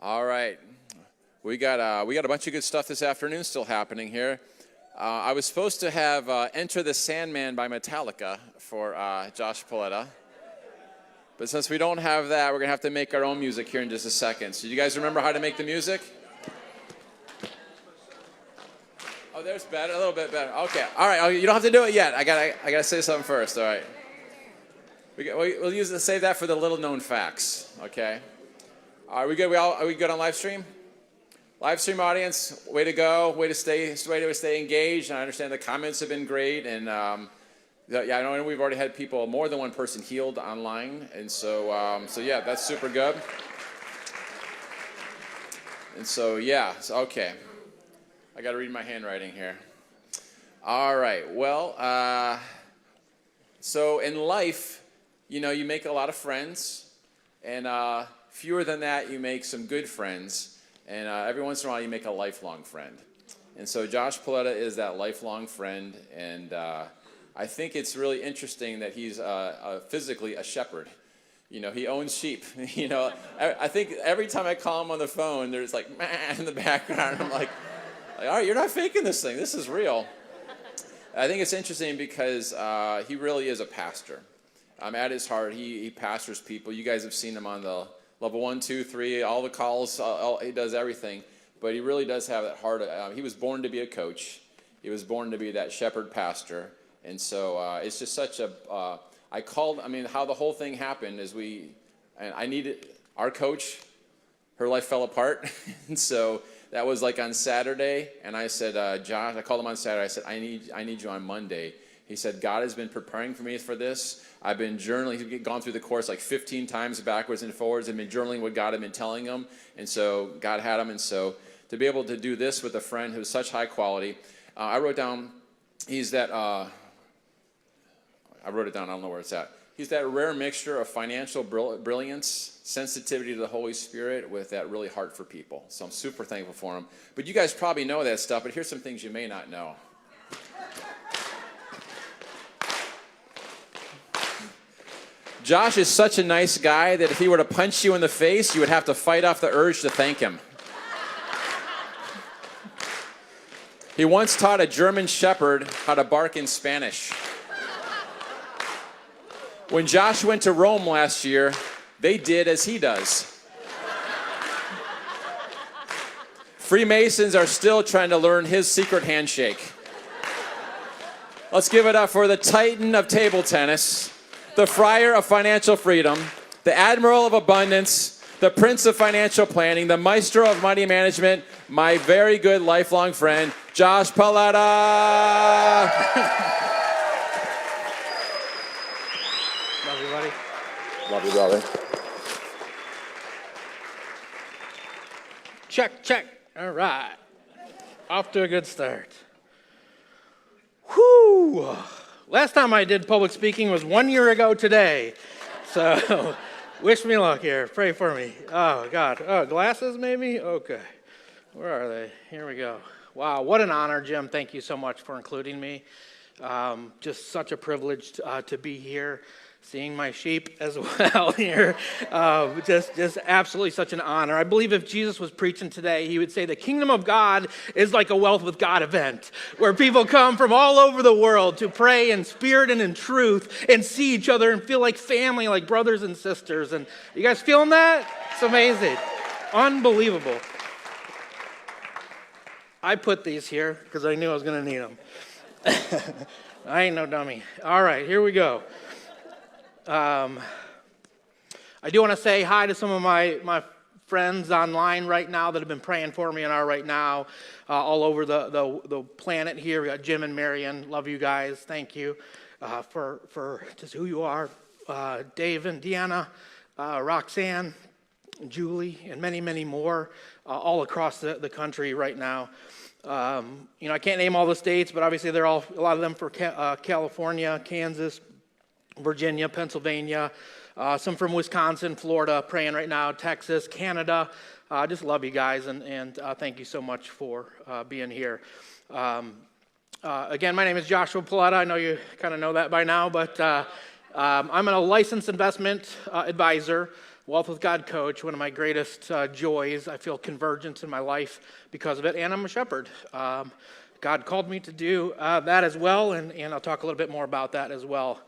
All right. We got a bunch of good stuff this afternoon still happening here. I was supposed to have Enter the Sandman by Metallica for Josh Paletta. But since we don't have that, we're going to have to make our own music here in just a second. So you guys remember how to make the music? Oh, there's better, a little bit better. Okay. All right. You don't have to do it yet. I gotta say something first. All right. We'll save that for the little known facts. Okay. Are we good? Are we good on live stream? Live stream audience, way to go. Way to stay engaged. And I understand the comments have been great. And yeah, I know we've already had people, more than one person healed online. And so yeah, that's super good. And so yeah, okay. I got to read my handwriting here. All right. Well, so in life, you make a lot of friends, and fewer than that, you make some good friends, and every once in a while, you make a lifelong friend. And so Josh Paletta is that lifelong friend, and I think it's really interesting that he's physically a shepherd. He owns sheep. I think every time I call him on the phone, there's like, man, in the background. I'm like, all right, you're not faking this thing. This is real. I think it's interesting because he really is a pastor. At his heart, he pastors people. You guys have seen him on the level 1, 2, 3, all the calls. He does everything. But he really does have that heart. He was born to be a coach. He was born to be that shepherd pastor. And so it's just such a... how the whole thing happened is I needed... Our coach, her life fell apart. And so... That was like on Saturday, and I said, Josh, I called him on Saturday. I said, I need you on Monday. He said, God has been preparing for me for this. I've been journaling. He's gone through the course like 15 times backwards and forwards and been journaling what God had been telling him. And so God had him. And so to be able to do this with a friend who's such high quality, I wrote down, I wrote it down. I don't know where it's at. He's that rare mixture of financial brilliance, sensitivity to the Holy Spirit, with that really heart for people. So I'm super thankful for him. But you guys probably know that stuff, but here's some things you may not know. Josh is such a nice guy that if he were to punch you in the face, you would have to fight off the urge to thank him. He once taught a German shepherd how to bark in Spanish. When Josh went to Rome last year, they did as he does. Freemasons are still trying to learn his secret handshake. Let's give it up for the Titan of table tennis, the Friar of financial freedom, the Admiral of abundance, the Prince of financial planning, the Maestro of money management, my very good lifelong friend, Josh Paletta. Love you, brother. Check. All right. Off to a good start. Whew. Last time I did public speaking was 1 year ago today. So wish me luck here. Pray for me. Oh, God. Oh, glasses maybe? Okay. Where are they? Here we go. Wow, what an honor, Jim. Thank you so much for including me. Just such a privilege to be here. Seeing my sheep as well here, just absolutely such an honor. I believe if Jesus was preaching today, he would say the kingdom of God is like a Wealth with God event, where people come from all over the world to pray in spirit and in truth and see each other and feel like family, like brothers and sisters. And you guys feeling that? It's amazing. Unbelievable. I put these here because I knew I was going to need them. I ain't no dummy. All right, here we go. I do want to say hi to some of my friends online right now that have been praying for me and are right now all over the planet here. We got Jim and Marion. Love you guys. Thank you for just who you are. Dave and Deanna, Roxanne, Julie, and many, many more all across the country right now. I can't name all the states, but obviously they're all, a lot of them for California, Kansas, Virginia, Pennsylvania, some from Wisconsin, Florida, praying right now, Texas, Canada. I just love you guys, and thank you so much for being here. Again, my name is Joshua Paletta. I know you kind of know that by now, but I'm a licensed investment advisor Wealth with God coach, one of my greatest joys. I feel convergence in my life because of it, and I'm a shepherd. God called me to do that as well, and I'll talk a little bit more about that as well.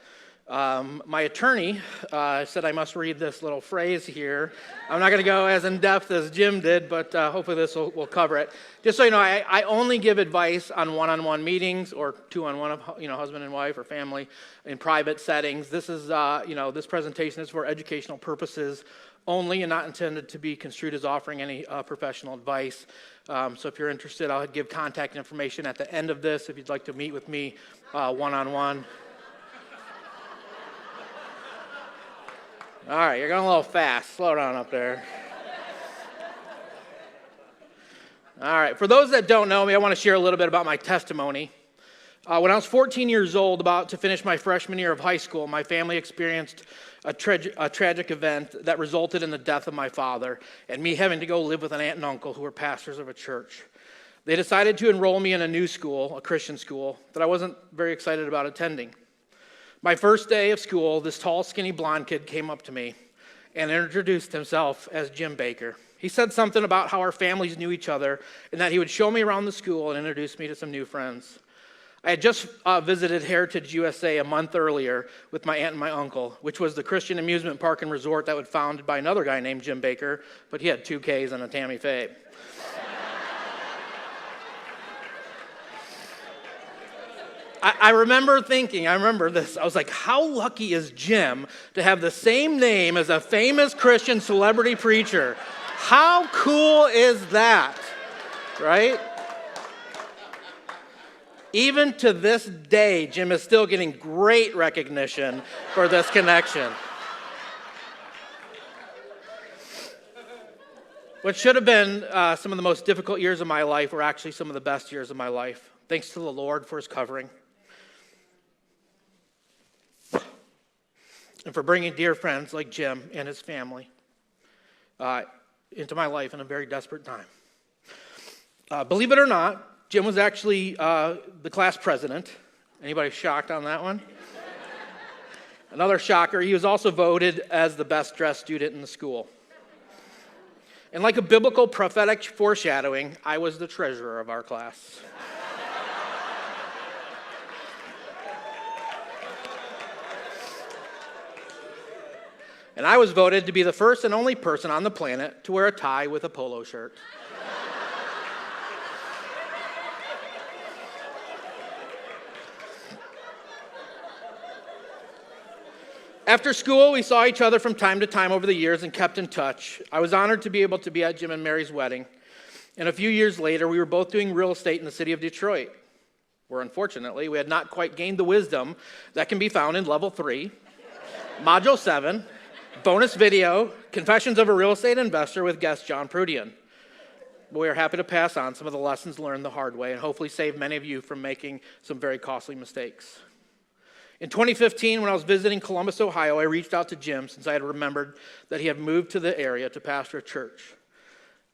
My attorney said I must read this little phrase here. I'm not going to go as in-depth as Jim did, but hopefully this will cover it. Just so you know, I only give advice on one-on-one meetings or two-on-one, husband and wife or family in private settings. This is, this presentation is for educational purposes only and not intended to be construed as offering any professional advice. So if you're interested, I'll give contact information at the end of this if you'd like to meet with me one-on-one. All right, you're going a little fast. Slow down up there. All right, for those that don't know me, I want to share a little bit about my testimony. When I was 14 years old, about to finish my freshman year of high school, my family experienced a tragic event that resulted in the death of my father and me having to go live with an aunt and uncle who were pastors of a church. They decided to enroll me in a new school, a Christian school, that I wasn't very excited about attending. My first day of school, this tall, skinny, blonde kid came up to me and introduced himself as Jim Baker. He said something about how our families knew each other and that he would show me around the school and introduce me to some new friends. I had just visited Heritage USA a month earlier with my aunt and my uncle, which was the Christian amusement park and resort that was founded by another guy named Jim Baker, but he had 2 Ks and a Tammy Faye. I remember this. I was like, how lucky is Jim to have the same name as a famous Christian celebrity preacher? How cool is that, right? Even to this day, Jim is still getting great recognition for this connection. What should have been some of the most difficult years of my life were actually some of the best years of my life. Thanks to the Lord for his covering. And for bringing dear friends like Jim and his family into my life in a very desperate time. Believe it or not, Jim was actually the class president. Anybody shocked on that one? Another shocker, he was also voted as the best dressed student in the school. And like a biblical prophetic foreshadowing, I was the treasurer of our class. And I was voted to be the first and only person on the planet to wear a tie with a polo shirt. After school, we saw each other from time to time over the years and kept in touch. I was honored to be able to be at Jim and Mary's wedding. And a few years later, we were both doing real estate in the city of Detroit, where unfortunately we had not quite gained the wisdom that can be found in Level 3, Module 7, bonus video, Confessions of a Real Estate Investor with guest John Prudian. We are happy to pass on some of the lessons learned the hard way and hopefully save many of you from making some very costly mistakes. In 2015, when I was visiting Columbus, Ohio, I reached out to Jim since I had remembered that he had moved to the area to pastor a church.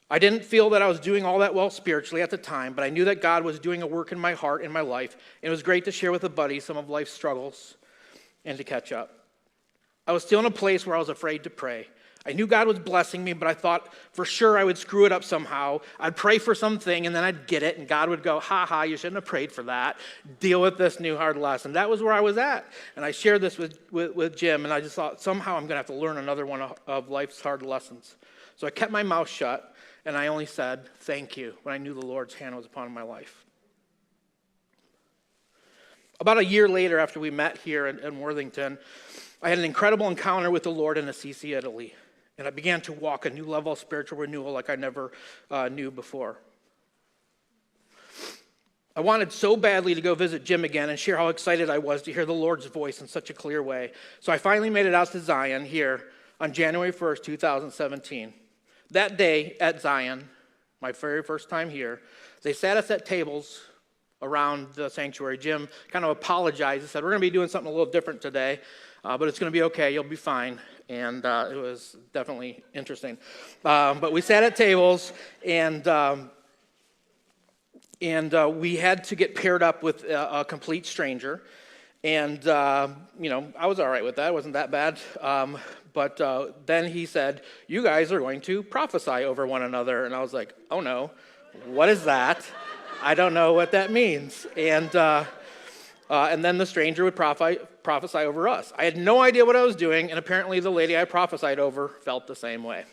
I didn't feel that I was doing all that well spiritually at the time, but I knew that God was doing a work in my heart and my life, and it was great to share with a buddy some of life's struggles and to catch up. I was still in a place where I was afraid to pray. I knew God was blessing me, but I thought for sure I would screw it up somehow. I'd pray for something, and then I'd get it, and God would go, ha, you shouldn't have prayed for that. Deal with this new hard lesson. That was where I was at. And I shared this with Jim, and I just thought somehow I'm going to have to learn another one of life's hard lessons. So I kept my mouth shut, and I only said, thank you, when I knew the Lord's hand was upon my life. About a year later, after we met here in Worthington, I had an incredible encounter with the Lord in Assisi, Italy, and I began to walk a new level of spiritual renewal like I never knew before. I wanted so badly to go visit Jim again and share how excited I was to hear the Lord's voice in such a clear way. So I finally made it out to Zion here on January 1st, 2017. That day at Zion, my very first time here, they sat us at tables around the sanctuary. Jim kind of apologized and said, we're going to be doing something a little different today. But it's going to be okay. You'll be fine. And it was definitely interesting. But we sat at tables, and we had to get paired up with a complete stranger. And, I was all right with that. It wasn't that bad. But then he said, you guys are going to prophesy over one another. And I was like, oh no, what is that? I don't know what that means. And then the stranger would prophesy over us. I had no idea what I was doing, and apparently the lady I prophesied over felt the same way.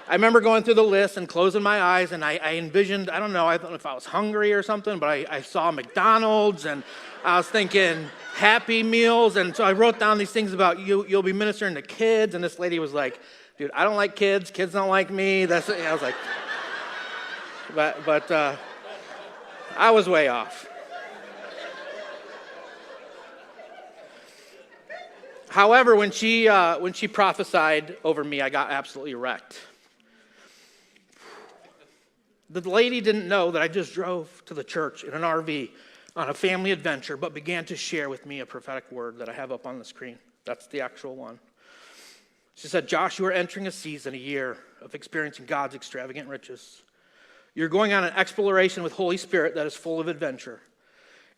I remember going through the list and closing my eyes, and I envisioned, I don't know if I was hungry or something, but I saw McDonald's, and I was thinking Happy Meals, and so I wrote down these things about you'll be ministering to kids, and this lady was like, dude, I don't like kids don't like me. I was like, but I was way off. However, when she prophesied over me, I got absolutely wrecked. The lady didn't know that I just drove to the church in an RV on a family adventure, but began to share with me a prophetic word that I have up on the screen. That's the actual one. She said, Josh, you are entering a season, a year of experiencing God's extravagant riches. You're going on an exploration with Holy Spirit that is full of adventure.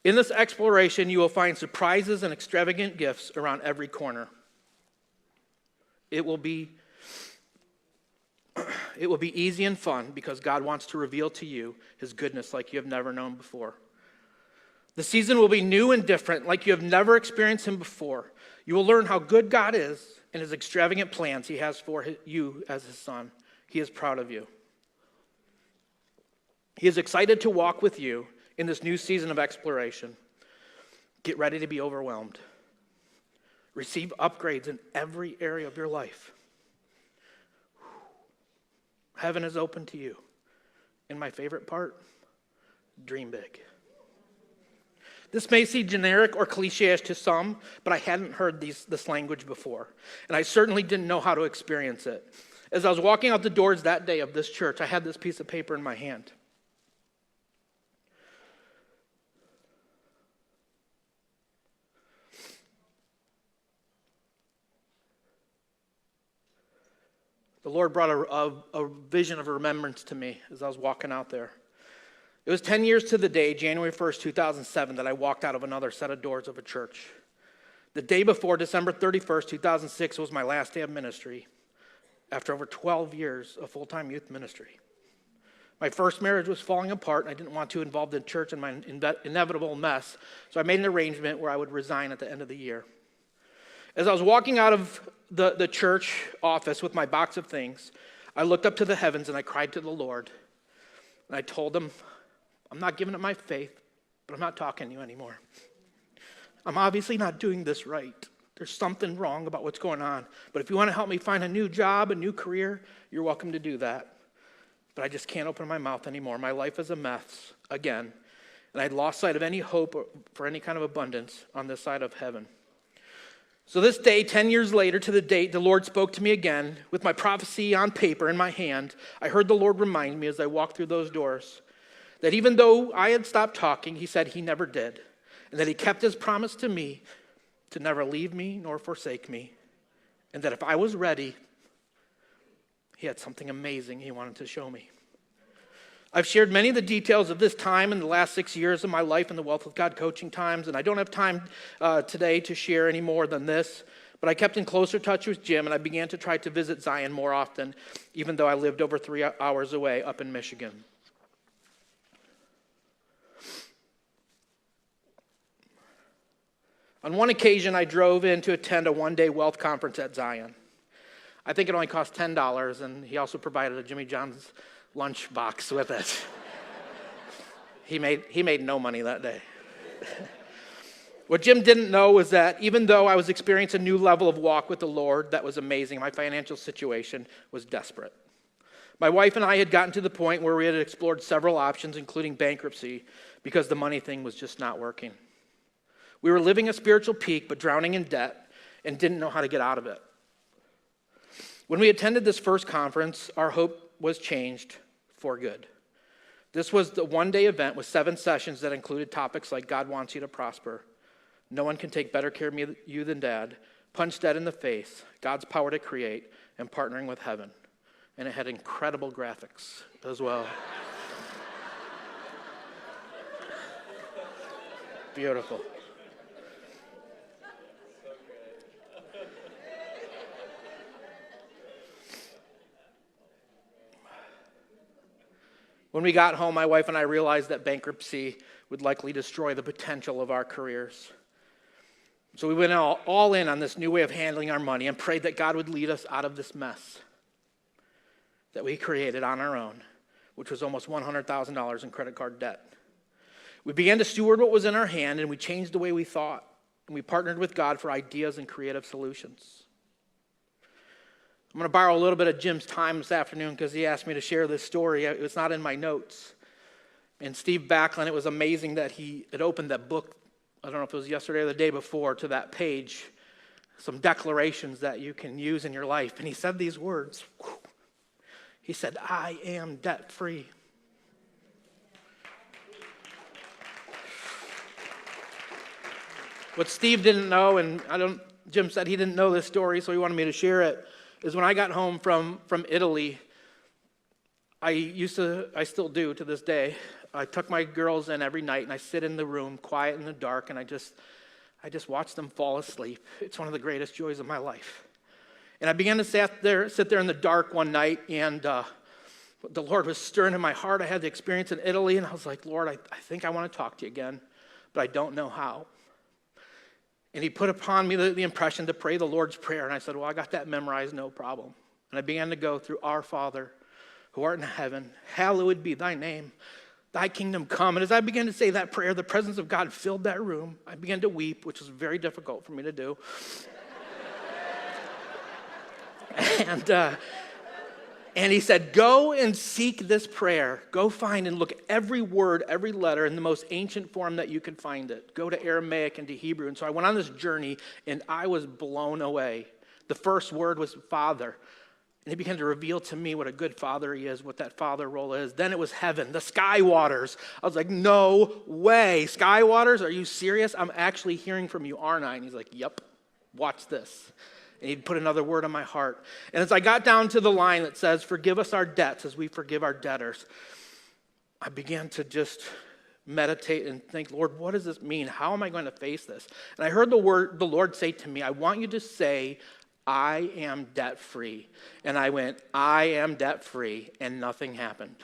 In this exploration, you will find surprises and extravagant gifts around every corner. It will be easy and fun because God wants to reveal to you his goodness like you have never known before. The season will be new and different like you have never experienced him before. You will learn how good God is and his extravagant plans he has for you as his son. He is proud of you. He is excited to walk with you in this new season of exploration. Get ready to be overwhelmed. Receive upgrades in every area of your life. Heaven is open to you. And my favorite part, dream big. This may seem generic or cliche-ish to some, but I hadn't heard this language before. And I certainly didn't know how to experience it. As I was walking out the doors that day of this church, I had this piece of paper in my hand. The Lord brought a vision of remembrance to me as I was walking out there. It was 10 years to the day, January 1st, 2007, that I walked out of another set of doors of a church. The day before, December 31st, 2006, was my last day of ministry after over 12 years of full-time youth ministry. My first marriage was falling apart, and I didn't want to involve the church in my inevitable mess, so I made an arrangement where I would resign at the end of the year. As I was walking out of the church office with my box of things, I looked up to the heavens and I cried to the Lord. And I told him, I'm not giving up my faith, but I'm not talking to you anymore. I'm obviously not doing this right. There's something wrong about what's going on. But if you want to help me find a new job, a new career, you're welcome to do that. But I just can't open my mouth anymore. My life is a mess again. And I'd lost sight of any hope for any kind of abundance on this side of heaven. So this day, 10 years later to the date, the Lord spoke to me again with my prophecy on paper in my hand. I heard the Lord remind me as I walked through those doors that even though I had stopped talking, he said he never did, and that he kept his promise to me to never leave me nor forsake me, and that if I was ready, he had something amazing he wanted to show me. I've shared many of the details of this time in the last 6 years of my life in the Wealth with God coaching times, and I don't have time today to share any more than this, but I kept in closer touch with Jim, and I began to try to visit Zion more often, even though I lived over 3 hours away up in Michigan. On one occasion, I drove in to attend a one-day wealth conference at Zion. I think it only cost $10, and he also provided a Jimmy John's lunch box with it. He made no money that day. What Jim didn't know was that even though I was experiencing a new level of walk with the Lord that was amazing, my financial situation was desperate. My wife and I had gotten to the point where we had explored several options, including bankruptcy, because the money thing was just not working. We were living a spiritual peak, but drowning in debt and didn't know how to get out of it. When we attended this first conference, our hope was changed for good. This was the one-day event with 7 sessions that included topics like God wants you to prosper, no one can take better care of you than Dad, punch dead in the face, God's power to create, and partnering with heaven. And it had incredible graphics as well. Beautiful. When we got home, my wife and I realized that bankruptcy would likely destroy the potential of our careers. So we went all in on this new way of handling our money and prayed that God would lead us out of this mess that we created on our own, which was almost $100,000 in credit card debt. We began to steward what was in our hand, and we changed the way we thought. And we partnered with God for ideas and creative solutions. I'm going to borrow a little bit of Jim's time this afternoon because he asked me to share this story. It was not in my notes. And Steve Backlund, it was amazing that he had opened that book, I don't know if it was yesterday or the day before, to that page, some declarations that you can use in your life. And he said these words. He said, I am debt-free. What Steve didn't know, and Jim said he didn't know this story, so he wanted me to share it, is when I got home from Italy, I still do to this day, I tuck my girls in every night and I sit in the room, quiet in the dark, and I just watch them fall asleep. It's one of the greatest joys of my life. And I began to sit there in the dark one night, and the Lord was stirring in my heart. I had the experience in Italy, and I was like, Lord, I think I want to talk to you again, but I don't know how. And he put upon me the impression to pray the Lord's Prayer. And I said, well, I got that memorized, no problem. And I began to go through Our Father, who art in heaven, hallowed be thy name, thy kingdom come. And as I began to say that prayer, the presence of God filled that room. I began to weep, which was very difficult for me to do. And he said, go and seek this prayer. Go find and look at every word, every letter in the most ancient form that you could find it. Go to Aramaic and to Hebrew. And so I went on this journey, and I was blown away. The first word was Father. And he began to reveal to me what a good father he is, what that father role is. Then it was heaven, the sky waters. I was like, no way. Sky waters? Are you serious? I'm actually hearing from you, aren't I? And he's like, yep, watch this. And he'd put another word on my heart. And as I got down to the line that says, forgive us our debts as we forgive our debtors, I began to just meditate and think, Lord, what does this mean? How am I going to face this? And I heard the Lord say to me, I want you to say, I am debt-free. And I went, I am debt-free, and nothing happened.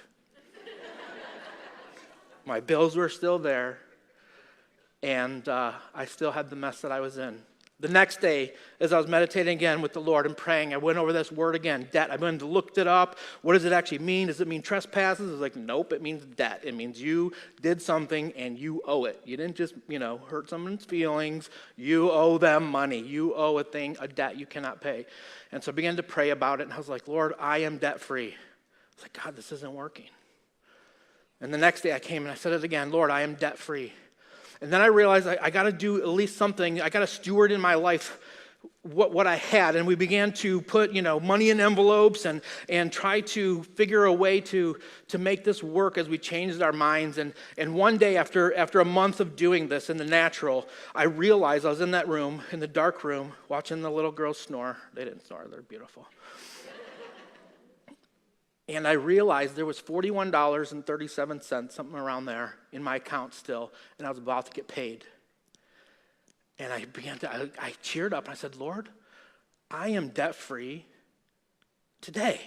My bills were still there, and I still had the mess that I was in. The next day, as I was meditating again with the Lord and praying, I went over this word again, debt. I went and looked it up. What does it actually mean? Does it mean trespasses? I was like, nope, it means debt. It means you did something and you owe it. You didn't just, hurt someone's feelings. You owe them money. You owe a debt you cannot pay. And so I began to pray about it, and I was like, Lord, I am debt-free. I was like, God, this isn't working. And the next day I came and I said it again, Lord, I am debt-free. And then I realized I got to do at least something. I got to steward in my life what I had. And we began to put, money in envelopes and try to figure a way to make this work as we changed our minds. And one day after a month of doing this in the natural, I realized I was in that room, in the dark room, watching the little girls snore. They didn't snore. They're beautiful. And I realized there was $41.37, something around there, in my account still, and I was about to get paid. And I cheered up, and I said, Lord, I am debt-free today.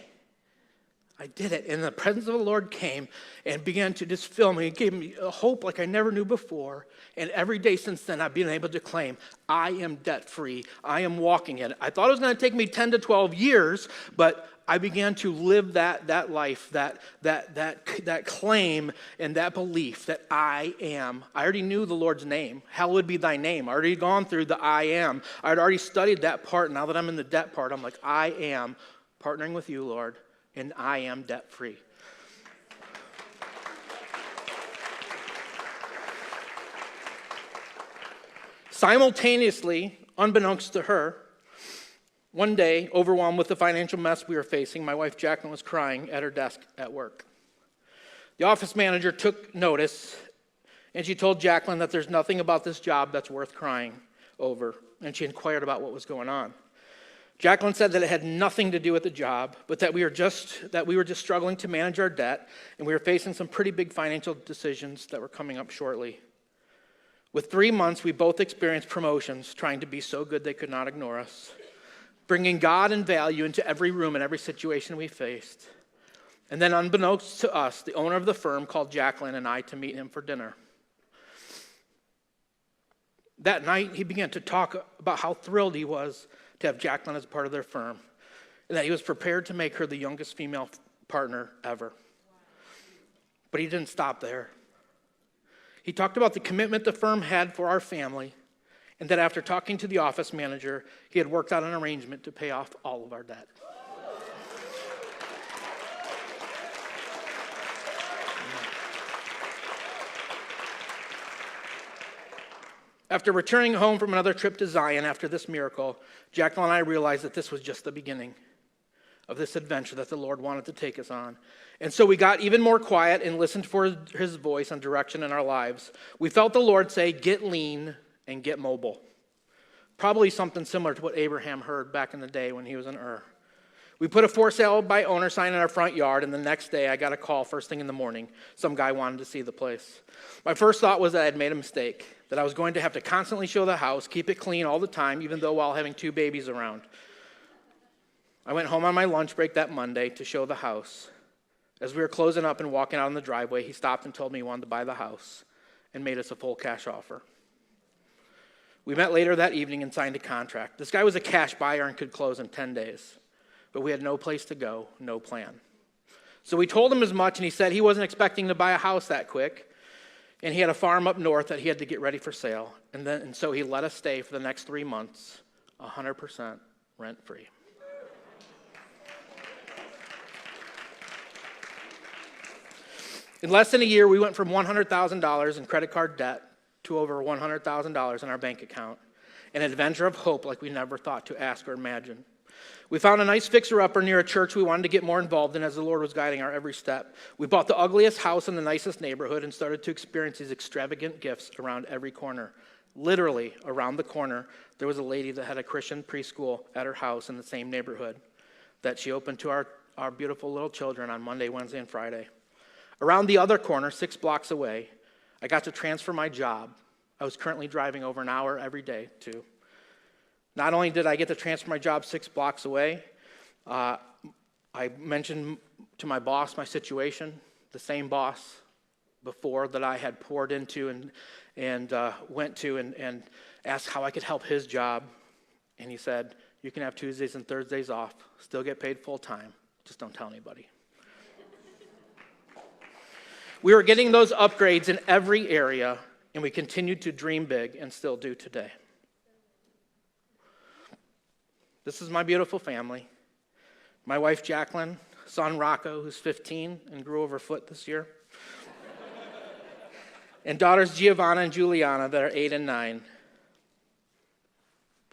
I did it, and the presence of the Lord came and began to just fill me. It gave me a hope like I never knew before, and every day since then, I've been able to claim, I am debt-free. I am walking in it. I thought it was going to take me 10 to 12 years, but I began to live that life, that claim and that belief that I am. I already knew the Lord's name. Hallowed be thy name. I already gone through the I am. I had already studied that part. Now that I'm in the debt part, I'm like, I am partnering with you, Lord, and I am debt-free. Simultaneously, unbeknownst to her, one day, overwhelmed with the financial mess we were facing, my wife Jacqueline was crying at her desk at work. The office manager took notice, and she told Jacqueline that there's nothing about this job that's worth crying over, and she inquired about what was going on. Jacqueline said that it had nothing to do with the job, but that we were just struggling to manage our debt, and we were facing some pretty big financial decisions that were coming up shortly. With 3 months, we both experienced promotions, trying to be so good they could not ignore us, bringing God and value into every room and every situation we faced. And then unbeknownst to us, the owner of the firm called Jacqueline and I to meet him for dinner. That night, he began to talk about how thrilled he was to have Jacqueline as part of their firm, and that he was prepared to make her the youngest female partner ever. But he didn't stop there. He talked about the commitment the firm had for our family, and that after talking to the office manager, he had worked out an arrangement to pay off all of our debt. After returning home from another trip to Zion after this miracle, Jacqueline and I realized that this was just the beginning of this adventure that the Lord wanted to take us on. And so we got even more quiet and listened for his voice and direction in our lives. We felt the Lord say, get lean and get mobile. Probably something similar to what Abraham heard back in the day when he was in Ur. We put a for sale by owner sign in our front yard, and the next day I got a call first thing in the morning. Some guy wanted to see the place. My first thought was that I had made a mistake, that I was going to have to constantly show the house, keep it clean all the time, even though while having 2 babies around. I went home on my lunch break that Monday to show the house. As we were closing up and walking out on the driveway, he stopped and told me he wanted to buy the house and made us a full cash offer. We met later that evening and signed a contract. This guy was a cash buyer and could close in 10 days. But we had no place to go, no plan. So we told him as much, and he said he wasn't expecting to buy a house that quick, and he had a farm up north that he had to get ready for sale. And so he let us stay for the next 3 months, 100% rent-free. In less than a year, we went from $100,000 in credit card debt to over $100,000 in our bank account, an adventure of hope like we never thought to ask or imagine. We found a nice fixer-upper near a church we wanted to get more involved in as the Lord was guiding our every step. We bought the ugliest house in the nicest neighborhood and started to experience these extravagant gifts around every corner. Literally, around the corner, there was a lady that had a Christian preschool at her house in the same neighborhood that she opened to our beautiful little children on Monday, Wednesday, and Friday. Around the other corner, 6 blocks away, I got to transfer my job. I was currently driving over an hour every day to. Not only did I get to transfer my job 6 blocks away, I mentioned to my boss my situation, the same boss before that I had poured into and went to and asked how I could help his job. And he said, you can have Tuesdays and Thursdays off, still get paid full time, just don't tell anybody. We were getting those upgrades in every area, and we continued to dream big and still do today. This is my beautiful family. My wife, Jacqueline, son, Rocco, who's 15 and grew over a foot this year, and daughters, Giovanna and Juliana, that are 8 and 9.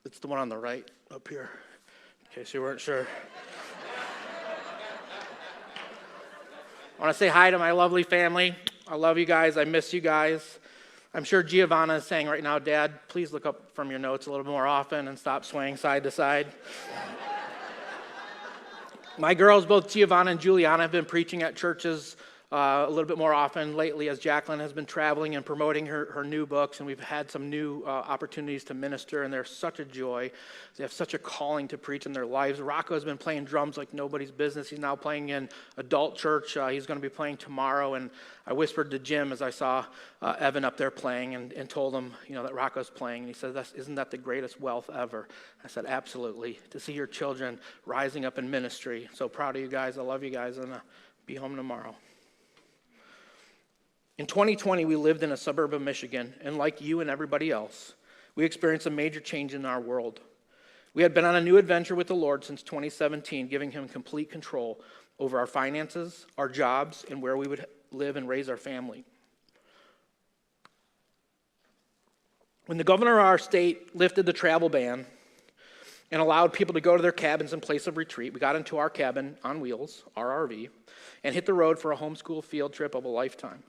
It's the one on the right up here, in case you weren't sure. I want to say hi to my lovely family. I love you guys. I miss you guys. I'm sure Giovanna is saying right now, Dad, please look up from your notes a little more often and stop swaying side to side. My girls, both Giovanna and Juliana, have been preaching at churches a little bit more often lately as Jacqueline has been traveling and promoting her new books, and we've had some new opportunities to minister, and they're such a joy. They have such a calling to preach in their lives. Rocco has been playing drums like nobody's business. He's now playing in adult church. He's going to be playing tomorrow, and I whispered to Jim as I saw Evan up there playing and told him, that Rocco's playing, and he said, isn't that the greatest wealth ever? I said, absolutely. To see your children rising up in ministry. So proud of you guys. I love you guys, and be home tomorrow. In 2020, we lived in a suburb of Michigan, and like you and everybody else, we experienced a major change in our world. We had been on a new adventure with the Lord since 2017, giving him complete control over our finances, our jobs, and where we would live and raise our family. When the governor of our state lifted the travel ban and allowed people to go to their cabins in place of retreat, we got into our cabin on wheels, our RV, and hit the road for a homeschool field trip of a lifetime.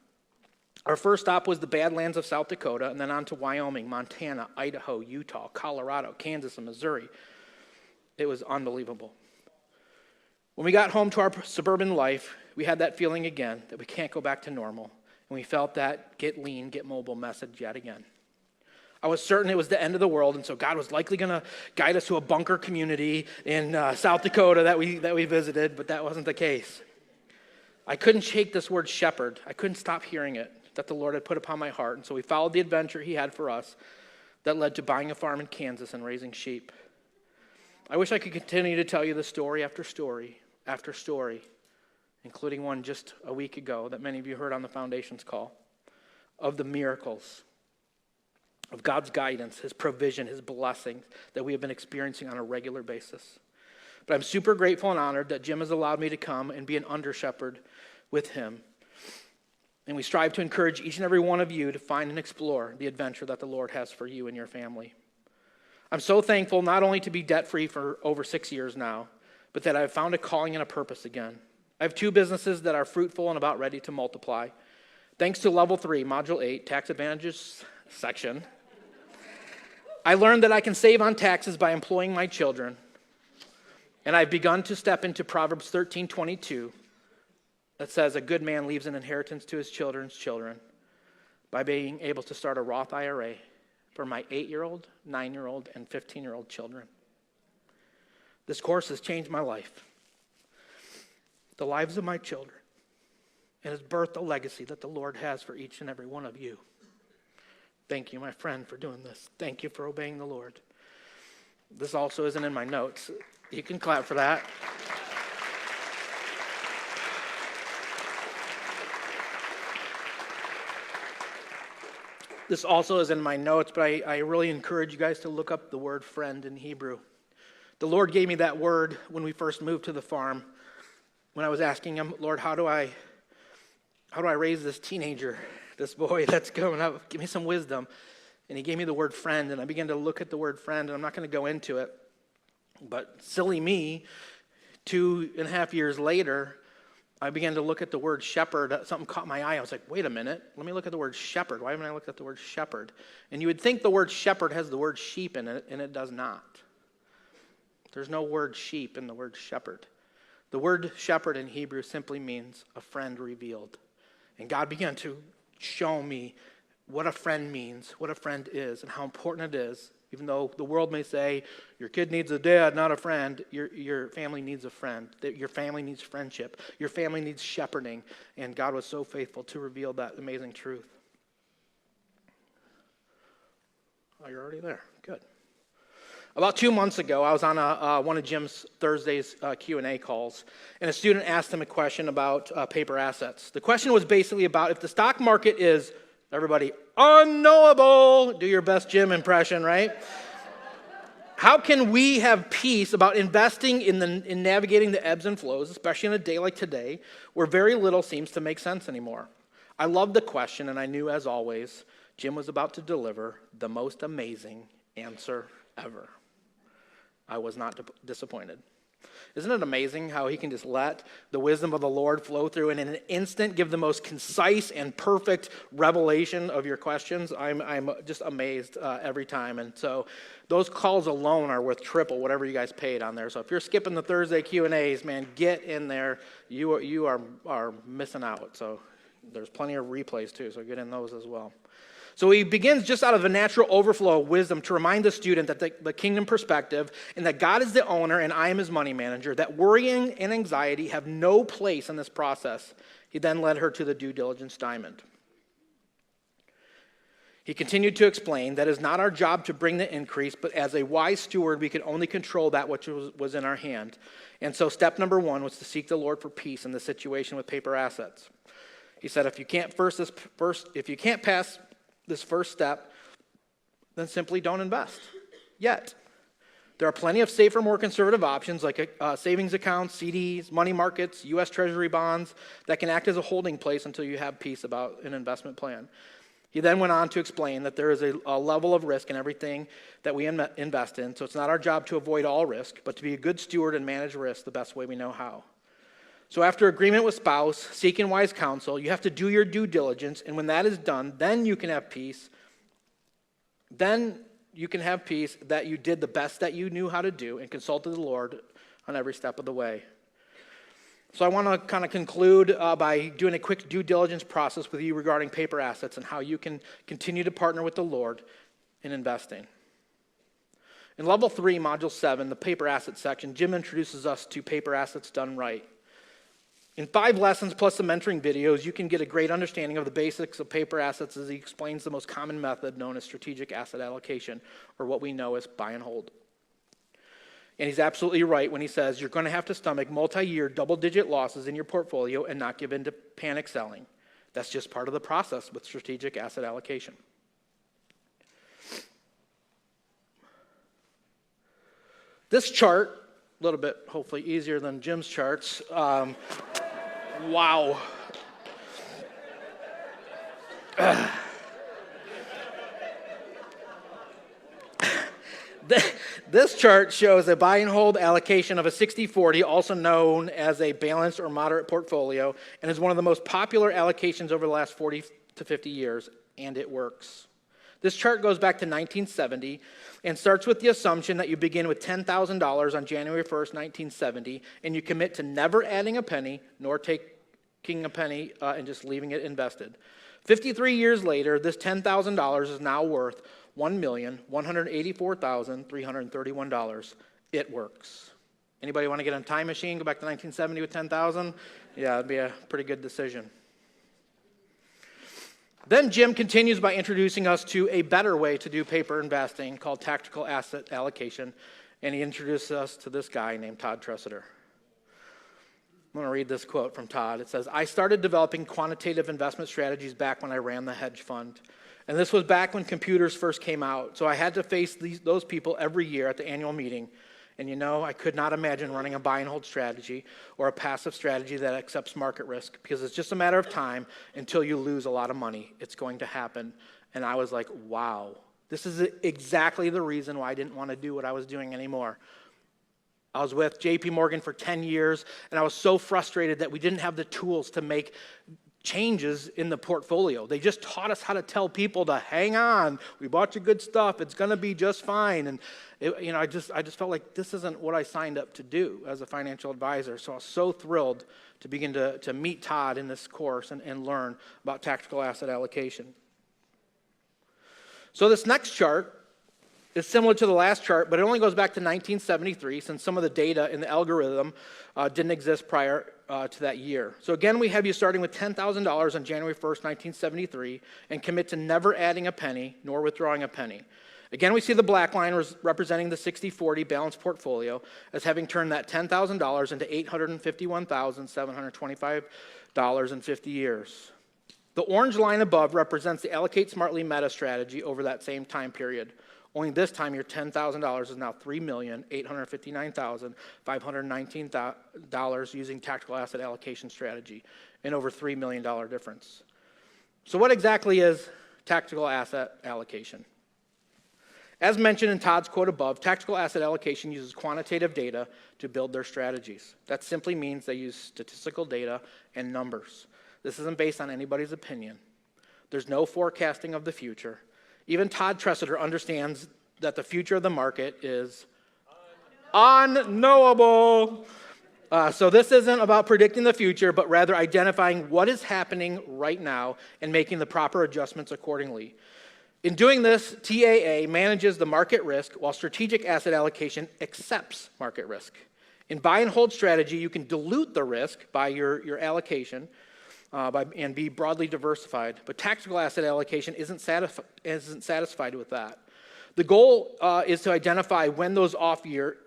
Our first stop was the Badlands of South Dakota, and then on to Wyoming, Montana, Idaho, Utah, Colorado, Kansas, and Missouri. It was unbelievable. When we got home to our suburban life, we had that feeling again that we can't go back to normal, and we felt that get lean, get mobile message yet again. I was certain it was the end of the world, and so God was likely going to guide us to a bunker community in South Dakota that we visited, but that wasn't the case. I couldn't shake this word shepherd. I couldn't stop hearing it, that the Lord had put upon my heart. And so we followed the adventure he had for us that led to buying a farm in Kansas and raising sheep. I wish I could continue to tell you the story after story after story, including one just a week ago that many of you heard on the Foundations call, of the miracles, of God's guidance, his provision, his blessings that we have been experiencing on a regular basis. But I'm super grateful and honored that Jim has allowed me to come and be an under-shepherd with him. And we strive to encourage each and every one of you to find and explore the adventure that the Lord has for you and your family. I'm so thankful not only to be debt-free for over 6 years now, but that I've found a calling and a purpose again. I have 2 businesses that are fruitful and about ready to multiply. Thanks to Level 3, Module 8, Tax Advantages section, I learned that I can save on taxes by employing my children. And I've begun to step into Proverbs 13:22 that says a good man leaves an inheritance to his children's children by being able to start a Roth IRA for my 8-year-old, 9-year-old, and 15-year-old children. This course has changed my life, the lives of my children, and has birthed a legacy that the Lord has for each and every one of you. Thank you, my friend, for doing this. Thank you for obeying the Lord. This also isn't in my notes. You can clap for that. This also is in my notes, but I really encourage you guys to look up the word friend in Hebrew. The Lord gave me that word when we first moved to the farm, when I was asking him, Lord, how do I raise this teenager, this boy that's coming up? Give me some wisdom. And he gave me the word friend, and I began to look at the word friend, and I'm not going to go into it. But silly me, 2.5 years later, I began to look at the word shepherd. Something caught my eye. I was like, wait a minute. Let me look at the word shepherd. Why haven't I looked at the word shepherd? And you would think the word shepherd has the word sheep in it, and it does not. There's no word sheep in the word shepherd. The word shepherd in Hebrew simply means a friend revealed. And God began to show me what a friend means, what a friend is, and how important it is. Even though the world may say, your kid needs a dad, not a friend, your family needs a friend. Your family needs friendship. Your family needs shepherding. And God was so faithful to reveal that amazing truth. Oh, you're already there. Good. About 2 months ago, I was on one of Jim's Thursday's Q&A calls, and a student asked him a question about paper assets. The question was basically about if the stock market is, everybody, unknowable. Do your best Jim impression, right? How can we have peace about investing in navigating the ebbs and flows, especially in a day like today, where very little seems to make sense anymore? I loved the question, and I knew, as always, Jim was about to deliver the most amazing answer ever. I was not disappointed. Isn't it amazing how he can just let the wisdom of the Lord flow through and in an instant give the most concise and perfect revelation of your questions? I'm just amazed every time. And so those calls alone are worth triple whatever you guys paid on there. So if you're skipping the Thursday Q&As, man, get in there. You are missing out. So there's plenty of replays too, so get in those as well. So he begins just out of a natural overflow of wisdom to remind the student that the kingdom perspective and that God is the owner and I am his money manager, that worrying and anxiety have no place in this process. He then led her to the due diligence diamond. He continued to explain that it is not our job to bring the increase, but as a wise steward, we can only control that which was in our hand. And so step number 1 was to seek the Lord for peace in the situation with paper assets. He said, if you can't pass this first step, then simply don't invest yet. There are plenty of safer, more conservative options like savings accounts, CDs, money markets, U.S. Treasury bonds that can act as a holding place until you have peace about an investment plan. He then went on to explain that there is a level of risk in everything that we invest in, so it's not our job to avoid all risk, but to be a good steward and manage risk the best way we know how. So after agreement with spouse, seeking wise counsel, you have to do your due diligence, and when that is done, then you can have peace. Then you can have peace that you did the best that you knew how to do and consulted the Lord on every step of the way. So I want to kind of conclude by doing a quick due diligence process with you regarding paper assets and how you can continue to partner with the Lord in investing. In Level 3, Module 7, the paper asset section, Jim introduces us to paper assets done right. In 5 lessons plus the mentoring videos, you can get a great understanding of the basics of paper assets as he explains the most common method known as strategic asset allocation, or what we know as buy and hold. And he's absolutely right when he says you're going to have to stomach multi-year double-digit losses in your portfolio and not give in to panic selling. That's just part of the process with strategic asset allocation. This chart, a little bit hopefully easier than Jim's charts. Wow. This chart shows a buy and hold allocation of a 60-40, also known as a balanced or moderate portfolio, and is one of the most popular allocations over the last 40 to 50 years, and it works. This chart goes back to 1970 and starts with the assumption that you begin with $10,000 on January 1st, 1970, and you commit to never adding a penny nor taking a penny and just leaving it invested. 53 years later, this $10,000 is now worth $1,184,331. It works. Anybody want to get on a time machine, go back to 1970 with 10,000? Yeah, it'd be a pretty good decision. Then Jim continues by introducing us to a better way to do paper investing called tactical asset allocation, and he introduces us to this guy named Todd Tressiter. I'm going to read this quote from Todd. It says, "I started developing quantitative investment strategies back when I ran the hedge fund. And this was back when computers first came out, so I had to face those people every year at the annual meeting. And I could not imagine running a buy and hold strategy or a passive strategy that accepts market risk, because it's just a matter of time until you lose a lot of money. It's going to happen." And I was like, wow, this is exactly the reason why I didn't want to do what I was doing anymore. I was with JP Morgan for 10 years, and I was so frustrated that we didn't have the tools to make changes in the portfolio. They just taught us how to tell people to hang on. We bought you good stuff. It's going to be just fine. And I just felt like this isn't what I signed up to do as a financial advisor. So I was so thrilled to begin to meet Todd in this course and learn about tactical asset allocation. So this next chart is similar to the last chart, but it only goes back to 1973, since some of the data in the algorithm didn't exist prior to that year. So again, we have you starting with $10,000 on January 1st, 1973, and commit to never adding a penny nor withdrawing a penny. Again, we see the black line representing the 60-40 balanced portfolio as having turned that $10,000 into $851,725 in 50 years. The orange line above represents the Allocate Smartly meta strategy over that same time period. Only this time, your $10,000 is now $3,859,519 using tactical asset allocation strategy, an over $3 million difference. So what exactly is tactical asset allocation? As mentioned in Todd's quote above, tactical asset allocation uses quantitative data to build their strategies. That simply means they use statistical data and numbers. This isn't based on anybody's opinion. There's no forecasting of the future. Even Todd Tressiter understands that the future of the market is unknowable. So this isn't about predicting the future, but rather identifying what is happening right now and making the proper adjustments accordingly. In doing this, TAA manages the market risk while strategic asset allocation accepts market risk. In buy and hold strategy, you can dilute the risk by your allocation and be broadly diversified. But tactical asset allocation isn't satisfied with that. The goal is to identify when those off years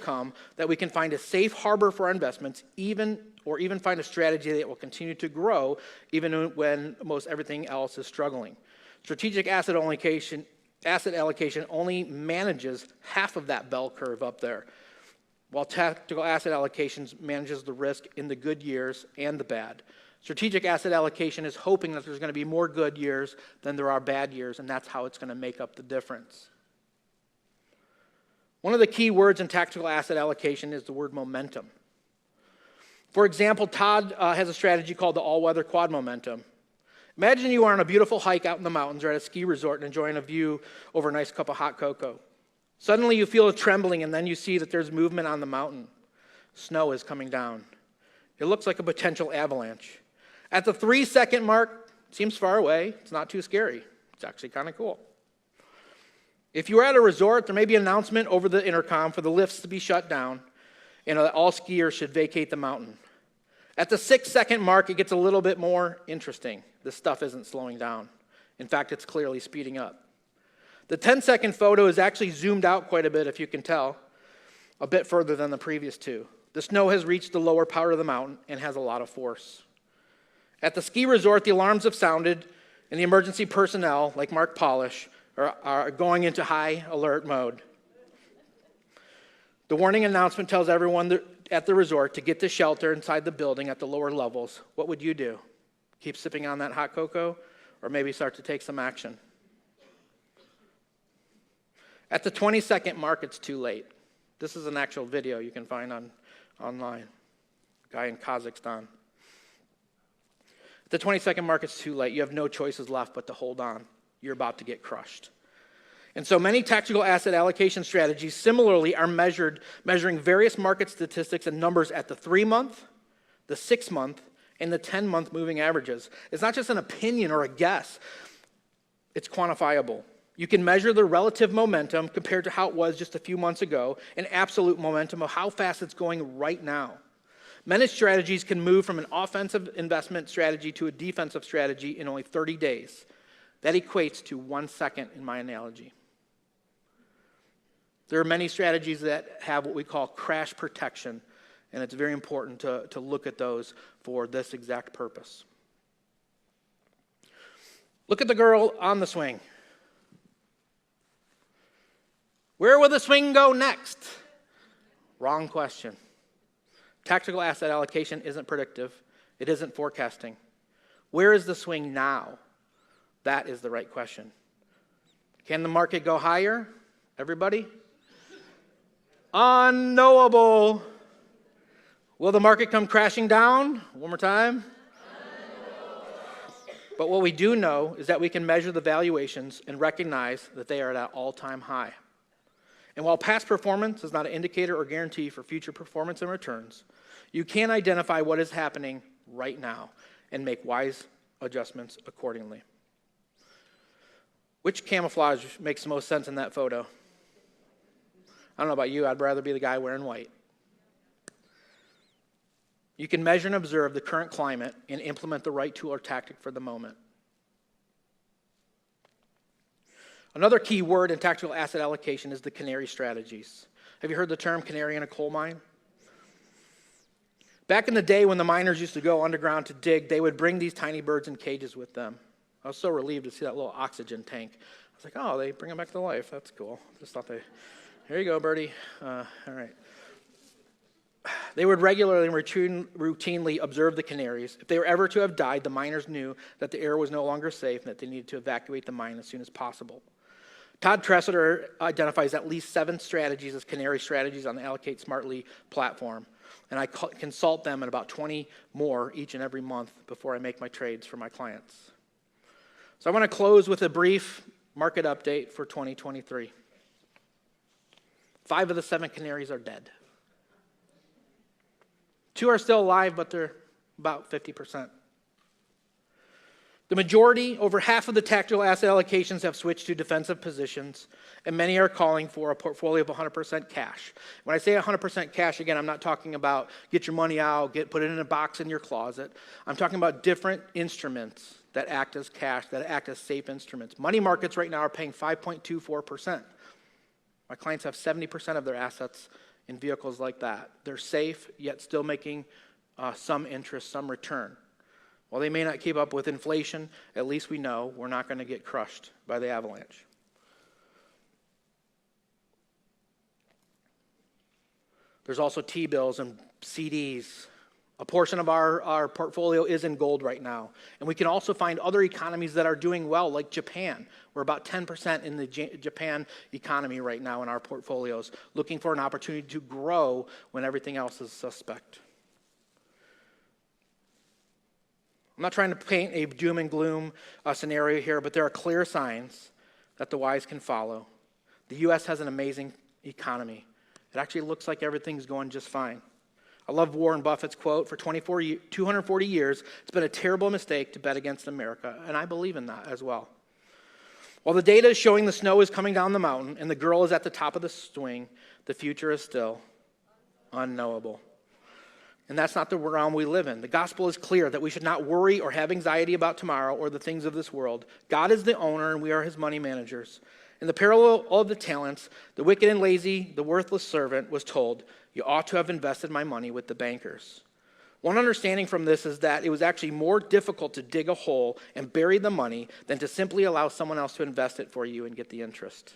come, that we can find a safe harbor for our investments, even find a strategy that will continue to grow even when most everything else is struggling. Strategic asset allocation only manages half of that bell curve up there, while tactical asset allocations manages the risk in the good years and the bad. Strategic asset allocation is hoping that there's going to be more good years than there are bad years, and that's how it's going to make up the difference. One of the key words in tactical asset allocation is the word momentum. For example, Todd has a strategy called the all-weather quad momentum. Imagine you are on a beautiful hike out in the mountains or at a ski resort and enjoying a view over a nice cup of hot cocoa. Suddenly you feel a trembling, and then you see that there's movement on the mountain. Snow is coming down. It looks like a potential avalanche. At the 3-second mark, seems far away. It's not too scary. It's actually kind of cool. If you're at a resort, there may be an announcement over the intercom for the lifts to be shut down. and that all skiers should vacate the mountain. At the 6-second mark, it gets a little bit more interesting. This stuff isn't slowing down. In fact, it's clearly speeding up. The 10-second photo is actually zoomed out quite a bit, if you can tell, a bit further than the previous two. The snow has reached the lower part of the mountain and has a lot of force. At the ski resort, the alarms have sounded, and the emergency personnel, like Mark Polish, are going into high alert mode. The warning announcement tells everyone at the resort to get to shelter inside the building at the lower levels. What would you do? Keep sipping on that hot cocoa, or maybe start to take some action? At the 20-second mark, it's too late. This is an actual video you can find online. Guy in Kazakhstan. At the 20-second mark, it's too late. You have no choices left but to hold on. You're about to get crushed. And so many tactical asset allocation strategies similarly are measuring various market statistics and numbers at the 3-month, the 6-month, and the 10-month moving averages. It's not just an opinion or a guess. It's quantifiable. You can measure the relative momentum compared to how it was just a few months ago, and absolute momentum of how fast it's going right now. Many strategies can move from an offensive investment strategy to a defensive strategy in only 30 days. That equates to 1 second in my analogy. There are many strategies that have what we call crash protection, and it's very important to look at those for this exact purpose. Look at the girl on the swing. Where will the swing go next? Wrong question. Tactical asset allocation isn't predictive. It isn't forecasting. Where is the swing now? That is the right question. Can the market go higher? Everybody? Unknowable. Will the market come crashing down? One more time. But what we do know is that we can measure the valuations and recognize that they are at an all-time high. And while past performance is not an indicator or guarantee for future performance and returns, you can identify what is happening right now and make wise adjustments accordingly. Which camouflage makes the most sense in that photo? I don't know about you, I'd rather be the guy wearing white. You can measure and observe the current climate and implement the right tool or tactic for the moment. Another key word in tactical asset allocation is the canary strategies. Have you heard the term canary in a coal mine? Back in the day when the miners used to go underground to dig, they would bring these tiny birds in cages with them. I was so relieved to see that little oxygen tank. I was like, oh, they bring them back to life. That's cool. Just thought here you go, birdie. All right. They would regularly and routinely observe the canaries. If they were ever to have died, the miners knew that the air was no longer safe and that they needed to evacuate the mine as soon as possible. Todd Tressiter identifies at least 7 strategies as canary strategies on the Allocate Smartly platform, and I consult them and about 20 more each and every month before I make my trades for my clients. So I want to close with a brief market update for 2023. 5 of the 7 canaries are dead. 2 are still alive, but they're about 50%. The majority, over half of the tactical asset allocations have switched to defensive positions, and many are calling for a portfolio of 100% cash. When I say 100% cash, again, I'm not talking about get your money out, put it in a box in your closet. I'm talking about different instruments that act as cash, that act as safe instruments. Money markets right now are paying 5.24%. My clients have 70% of their assets in vehicles like that. They're safe, yet still making some interest, some return. While they may not keep up with inflation, at least we know we're not going to get crushed by the avalanche. There's also T-bills and CDs. A portion of our portfolio is in gold right now. And we can also find other economies that are doing well, like Japan. We're about 10% in the Japan economy right now in our portfolios, looking for an opportunity to grow when everything else is suspect. I'm not trying to paint a doom and gloom scenario here, but there are clear signs that the wise can follow. The U.S. has an amazing economy. It actually looks like everything's going just fine. I love Warren Buffett's quote, for 240 years, it's been a terrible mistake to bet against America, and I believe in that as well. While the data is showing the snow is coming down the mountain and the girl is at the top of the swing, the future is still unknowable. And that's not the realm we live in. The gospel is clear that we should not worry or have anxiety about tomorrow or the things of this world. God is the owner and we are his money managers. In the parable of the talents, the wicked and lazy, the worthless servant was told, "You ought to have invested my money with the bankers." One understanding from this is that it was actually more difficult to dig a hole and bury the money than to simply allow someone else to invest it for you and get the interest.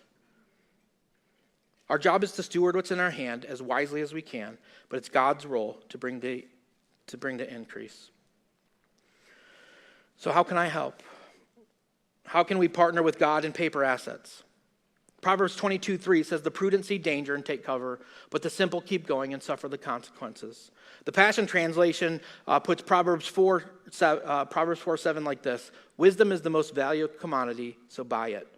Our job is to steward what's in our hand as wisely as we can, but it's God's role to bring the increase. So how can I help? How can we partner with God in paper assets? Proverbs 22:3 says, "The prudent see danger and take cover, but the simple keep going and suffer the consequences." The Passion Translation puts Proverbs 4:7 like this: "Wisdom is the most valuable commodity, so buy it.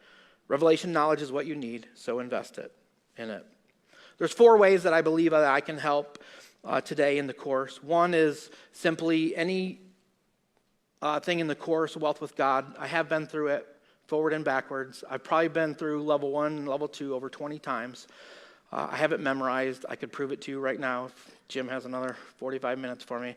Revelation knowledge is what you need, so invest it in it." There's 4 ways that I believe that I can help today in the course. One is simply any thing in the course, Wealth with God. I have been through it, forward and backwards. I've probably been through level 1 and level 2 over 20 times. I have it memorized. I could prove it to you right now if Jim has another 45 minutes for me.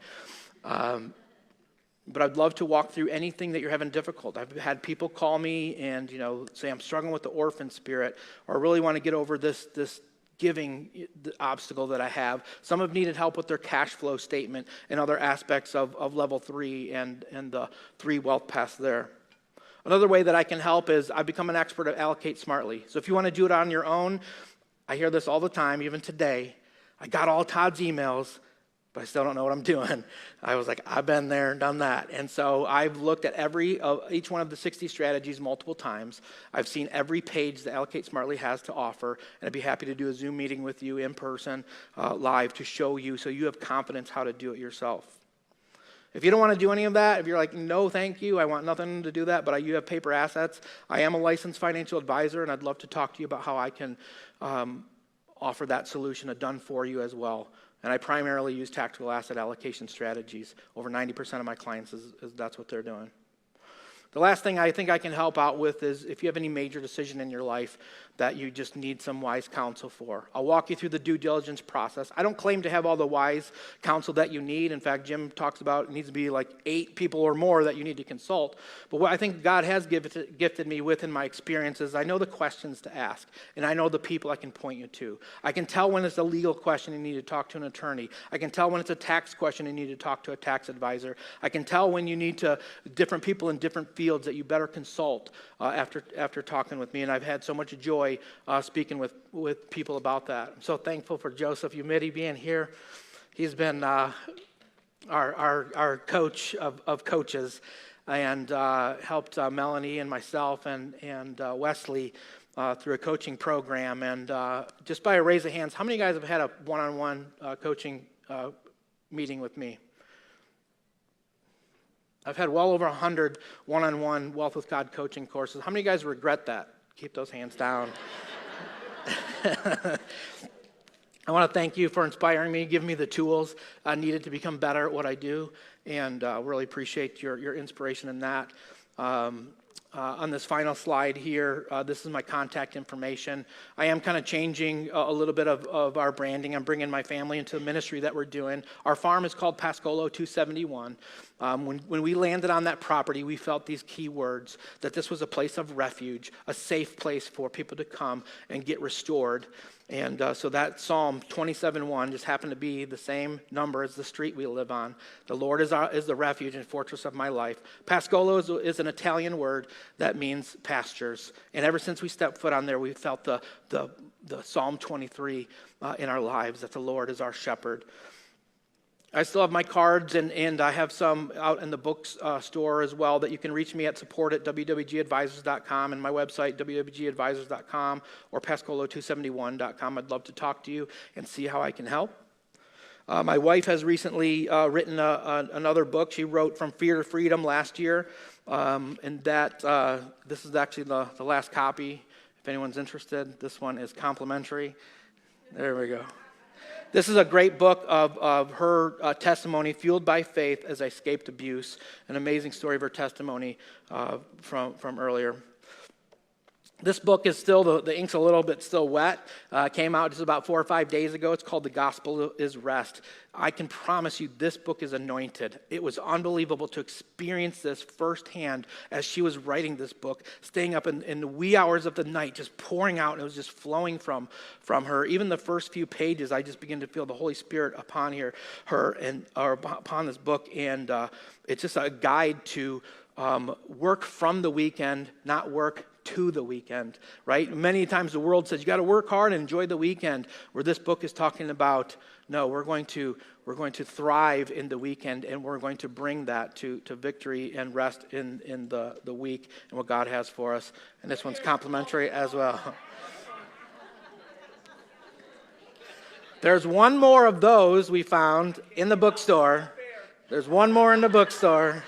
But I'd love to walk through anything that you're having difficult. I've had people call me and say I'm struggling with the orphan spirit, or I really want to get over this giving obstacle that I have. Some have needed help with their cash flow statement and other aspects of level 3 and the 3 wealth paths there. Another way that I can help is I've become an expert at Allocate Smartly. So if you want to do it on your own, I hear this all the time, even today. I got all Todd's emails, but I still don't know what I'm doing. I was like, I've been there and done that. And so I've looked at each one of the 60 strategies multiple times. I've seen every page that Allocate Smartly has to offer, and I'd be happy to do a Zoom meeting with you in person, live, to show you so you have confidence how to do it yourself. If you don't want to do any of that, if you're like, no, thank you, I want nothing to do that, but you have paper assets, I am a licensed financial advisor, and I'd love to talk to you about how I can offer that solution done for you as well. And I primarily use tactical asset allocation strategies. Over 90% of my clients, that's what they're doing. The last thing I think I can help out with is if you have any major decision in your life that you just need some wise counsel for. I'll walk you through the due diligence process. I don't claim to have all the wise counsel that you need. In fact, Jim talks about it needs to be like 8 people or more that you need to consult. But what I think God has gifted me with in my experiences, I know the questions to ask, and I know the people I can point you to. I can tell when it's a legal question you need to talk to an attorney. I can tell when it's a tax question you need to talk to a tax advisor. I can tell when you need different people in different fields that you better consult after talking with me. And I've had so much joy speaking with people about that. I'm so thankful for Joseph Umidi being here. He's been our coach of coaches and helped Melanie and myself and Wesley through a coaching program. And just by a raise of hands, how many guys have had a one-on-one coaching meeting with me? I've had well over 100 one-on-one Wealth with God coaching courses. How many guys regret that? Keep those hands down. I want to thank you for inspiring me, giving me the tools I needed to become better at what I do, and really appreciate your inspiration in that. On this final slide here, this is my contact information. I am kind of changing a little bit of our branding. I'm bringing my family into the ministry that we're doing. Our farm is called Pascolo 271. When we landed on that property, we felt these key words, that this was a place of refuge, a safe place for people to come and get restored. And so that Psalm 27:1 just happened to be the same number as the street we live on. The Lord is the refuge and fortress of my life. Pascolo is an Italian word that means pastures. And ever since we stepped foot on there, we felt the Psalm 23 in our lives, that the Lord is our shepherd. I still have my cards, and I have some out in the bookstore as well that you can reach me at support@wwgadvisors.com and my website, wwgadvisors.com or pascolo271.com. I'd love to talk to you and see how I can help. My wife has recently written another book. She wrote From Fear to Freedom last year, and that this is actually the last copy. If anyone's interested, this one is complimentary. There we go. This is a great book of her testimony, fueled by faith as I escaped abuse. An amazing story of her testimony from earlier. This book is still, the ink's a little bit still wet. Came out just about 4 or 5 days ago. It's called The Gospel is Rest. I can promise you this book is anointed. It was unbelievable to experience this firsthand as she was writing this book, staying up in the wee hours of the night, just pouring out, and it was just flowing from her. Even the first few pages, I just began to feel the Holy Spirit upon upon this book, and it's just a guide to work from the weekend, not work to the weekend, right? Many times the world says you got to work hard and enjoy the weekend, where this book is talking about, no, we're going to thrive in the weekend, and we're going to bring that to victory and rest in the week and what God has for us. And this one's complimentary as well. There's one more of those we found in the bookstore. There's one more in the bookstore.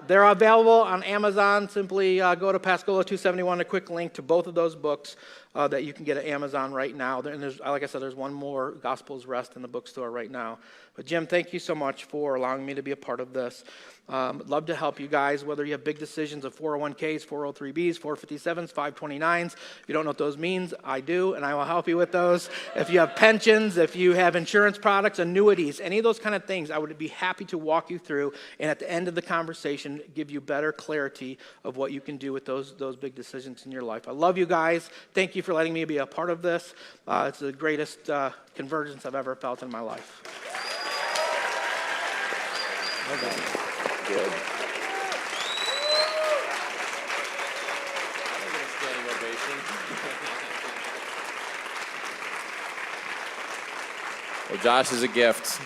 They're available on Amazon. Simply go to Pascola 271, a quick link to both of those books that you can get at Amazon right now. And there's, like I said, there's one more, Gospel's Rest, in the bookstore right now. But Jim, thank you so much for allowing me to be a part of this. Love to help you guys, whether you have big decisions of 401ks, 403bs, 457s, 529s. If you don't know what those means, I do, and I will help you with those. If you have pensions, if you have insurance products, annuities, any of those kind of things, I would be happy to walk you through, and at the end of the conversation, give you better clarity of what you can do with those big decisions in your life. I love you guys. Thank you for letting me be a part of this. It's the greatest convergence I've ever felt in my life. Okay. Good. Standing ovation. Well, Josh is a gift.